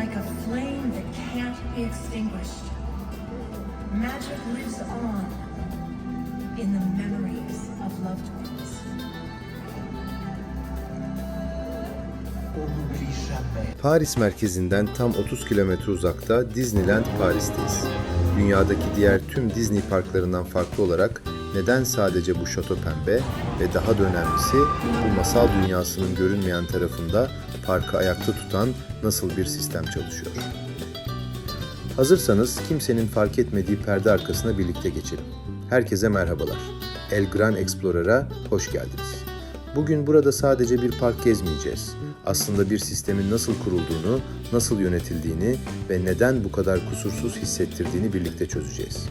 like a flame that can't be extinguished. Magic lives on in the memories of loved ones. Paris merkezinden tam 30 kilometre uzakta Disneyland Paris'teyiz. Dünyadaki diğer tüm Disney parklarından farklı olarak neden sadece bu şato pembe ve daha da önemlisi bu masal dünyasının görünmeyen tarafında parkı ayakta tutan nasıl bir sistem çalışıyor? Hazırsanız kimsenin fark etmediği perde arkasına birlikte geçelim. Herkese merhabalar. El Gran Explorer'a hoş geldiniz. Bugün burada sadece bir park gezmeyeceğiz. Aslında bir sistemin nasıl kurulduğunu, nasıl yönetildiğini ve neden bu kadar kusursuz hissettirdiğini birlikte çözeceğiz.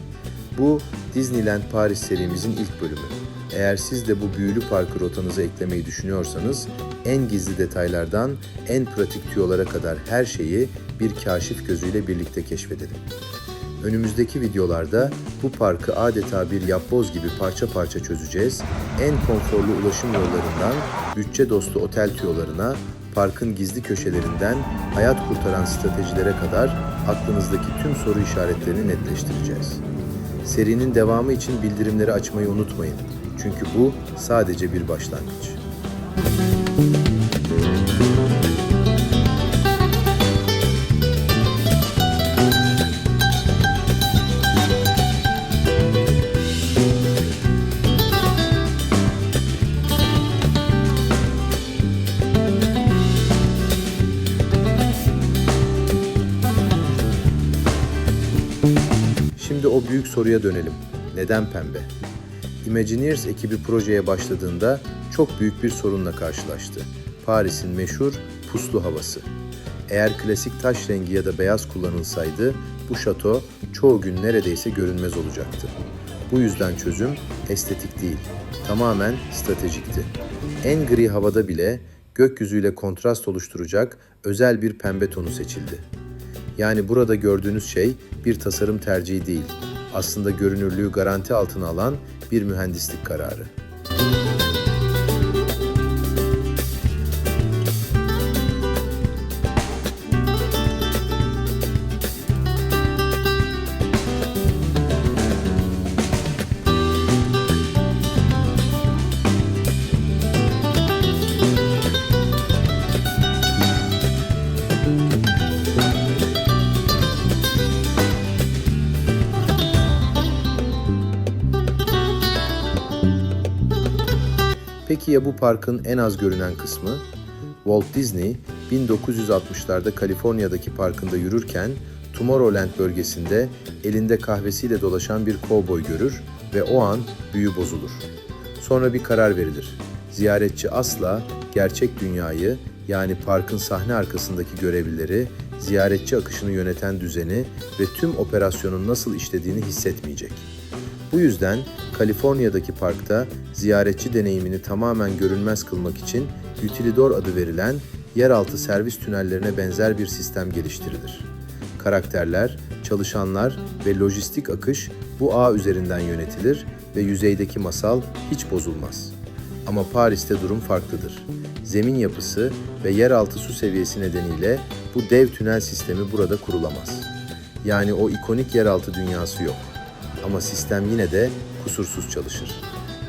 Bu Disneyland Paris serimizin ilk bölümü. Eğer siz de bu büyülü parkı rotanıza eklemeyi düşünüyorsanız, en gizli detaylardan en pratik tüyolara kadar her şeyi bir kaşif gözüyle birlikte keşfedelim. Önümüzdeki videolarda bu parkı adeta bir yapboz gibi parça parça çözeceğiz. En konforlu ulaşım yollarından bütçe dostu otel tüyolarına, parkın gizli köşelerinden hayat kurtaran stratejilere kadar aklınızdaki tüm soru işaretlerini netleştireceğiz. Serinin devamı için bildirimleri açmayı unutmayın. Çünkü bu sadece bir başlangıç. Şimdi o büyük soruya dönelim. Neden pembe? Imagineers ekibi projeye başladığında çok büyük bir sorunla karşılaştı. Paris'in meşhur puslu havası. Eğer klasik taş rengi ya da beyaz kullanılsaydı bu şato çoğu gün neredeyse görünmez olacaktı. Bu yüzden çözüm estetik değil, tamamen stratejikti. En gri havada bile gökyüzüyle kontrast oluşturacak özel bir pembe tonu seçildi. Yani burada gördüğünüz şey bir tasarım tercihi değil, aslında görünürlüğü garanti altına alan bir mühendislik kararı. Peki ya bu parkın en az görünen kısmı? Walt Disney 1960'larda Kaliforniya'daki parkında yürürken Tomorrowland bölgesinde elinde kahvesiyle dolaşan bir kovboy görür ve o an büyü bozulur. Sonra bir karar verilir. Ziyaretçi asla gerçek dünyayı, yani parkın sahne arkasındaki görevlileri, ziyaretçi akışını yöneten düzeni ve tüm operasyonun nasıl işlediğini hissetmeyecek. Bu yüzden Kaliforniya'daki parkta ziyaretçi deneyimini tamamen görünmez kılmak için Utilidor adı verilen yeraltı servis tünellerine benzer bir sistem geliştirilir. Karakterler, çalışanlar ve lojistik akış bu ağ üzerinden yönetilir ve yüzeydeki masal hiç bozulmaz. Ama Paris'te durum farklıdır. Zemin yapısı ve yeraltı su seviyesi nedeniyle bu dev tünel sistemi burada kurulamaz. Yani o ikonik yeraltı dünyası yok. Ama sistem yine de kusursuz çalışır.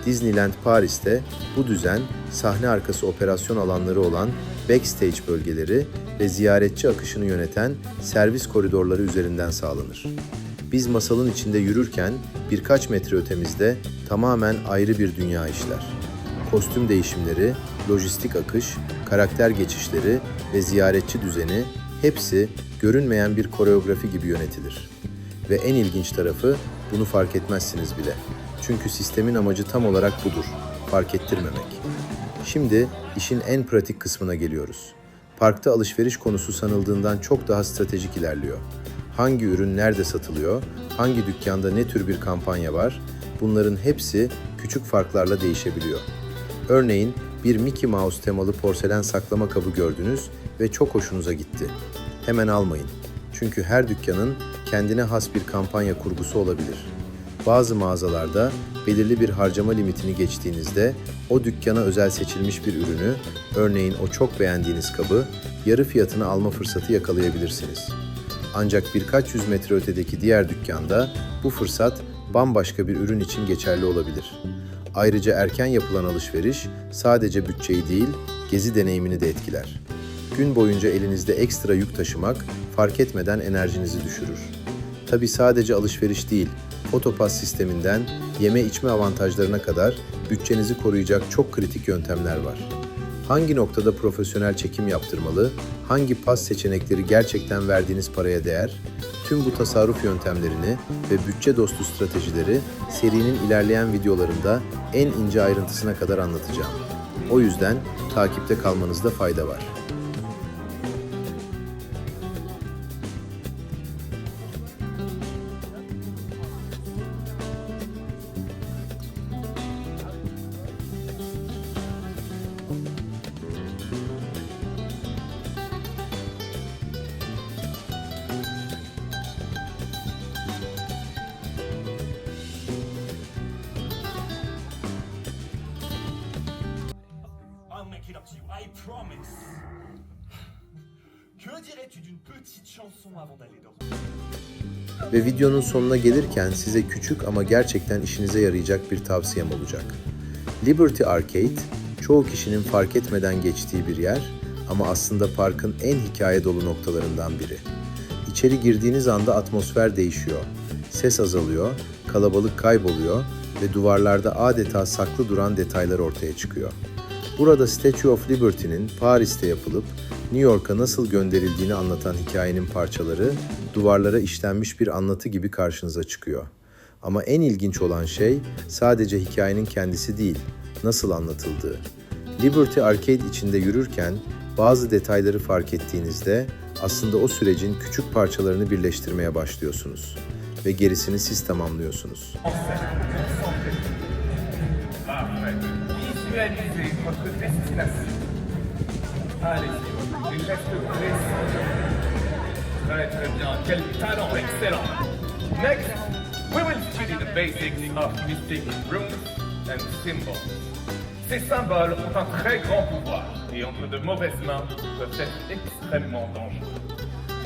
Disneyland Paris'te bu düzen sahne arkası operasyon alanları olan backstage bölgeleri ve ziyaretçi akışını yöneten servis koridorları üzerinden sağlanır. Biz masalın içinde yürürken birkaç metre ötemizde tamamen ayrı bir dünya işler. Kostüm değişimleri, lojistik akış, karakter geçişleri ve ziyaretçi düzeni hepsi görünmeyen bir koreografi gibi yönetilir. Ve en ilginç tarafı bunu fark etmezsiniz bile. Çünkü sistemin amacı tam olarak budur, fark ettirmemek. Şimdi işin en pratik kısmına geliyoruz. Parkta alışveriş konusu sanıldığından çok daha stratejik ilerliyor. Hangi ürün nerede satılıyor, hangi dükkanda ne tür bir kampanya var, bunların hepsi küçük farklarla değişebiliyor. Örneğin bir Mickey Mouse temalı porselen saklama kabı gördünüz ve çok hoşunuza gitti. Hemen almayın. Çünkü her dükkanın kendine has bir kampanya kurgusu olabilir. Bazı mağazalarda belirli bir harcama limitini geçtiğinizde o dükkana özel seçilmiş bir ürünü, örneğin o çok beğendiğiniz kabı, yarı fiyatına alma fırsatı yakalayabilirsiniz. Ancak birkaç yüz metre ötedeki diğer dükkanda bu fırsat bambaşka bir ürün için geçerli olabilir. Ayrıca erken yapılan alışveriş sadece bütçeyi değil, gezi deneyimini de etkiler. Gün boyunca elinizde ekstra yük taşımak fark etmeden enerjinizi düşürür. Tabii sadece alışveriş değil, Fotopass sisteminden yeme içme avantajlarına kadar bütçenizi koruyacak çok kritik yöntemler var. Hangi noktada profesyonel çekim yaptırmalı, hangi pas seçenekleri gerçekten verdiğiniz paraya değer, tüm bu tasarruf yöntemlerini ve bütçe dostu stratejileri serinin ilerleyen videolarında en ince ayrıntısına kadar anlatacağım. O yüzden takipte kalmanızda fayda var. I'll make it up to you, I promise. Que dirais-tu d'une petite chanson avant d'aller dormir? Ve videonun sonuna gelirken size küçük ama gerçekten işinize yarayacak bir tavsiyem olacak. Liberty Arcade, çoğu kişinin fark etmeden geçtiği bir yer ama aslında parkın en hikaye dolu noktalarından biri. İçeri girdiğiniz anda atmosfer değişiyor, ses azalıyor, kalabalık kayboluyor ve duvarlarda adeta saklı duran detaylar ortaya çıkıyor. Burada Statue of Liberty'nin Paris'te yapılıp New York'a nasıl gönderildiğini anlatan hikayenin parçaları duvarlara işlenmiş bir anlatı gibi karşınıza çıkıyor. Ama en ilginç olan şey sadece hikayenin kendisi değil, nasıl anlatıldığı. Liberty Arcade içinde yürürken bazı detayları fark ettiğinizde aslında o sürecin küçük parçalarını birleştirmeye başlıyorsunuz ve gerisini siz tamamlıyorsunuz. Visualisez votre destination. Allez-y, des gestes précis. Très très bien, quel talent, excellent. Next, we will study the basics of mystic runes and symbols. Ces symboles ont un très grand pouvoir et entre de mauvaises mains peuvent être extrêmement dangereux.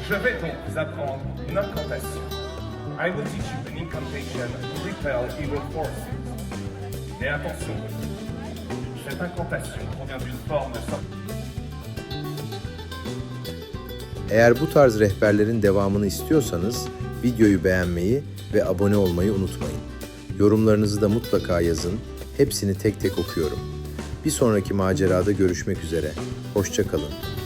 Je vais donc vous apprendre une incantation. I will teach you an incantation to repel evil forces. Mais attention, cette incantation provient d'une forme de Eğer bu tarz rehberlerin devamını istiyorsanız videoyu beğenmeyi ve abone olmayı unutmayın. Yorumlarınızı da mutlaka yazın. Hepsini tek tek okuyorum. Bir sonraki macerada görüşmek üzere. Hoşça kalın.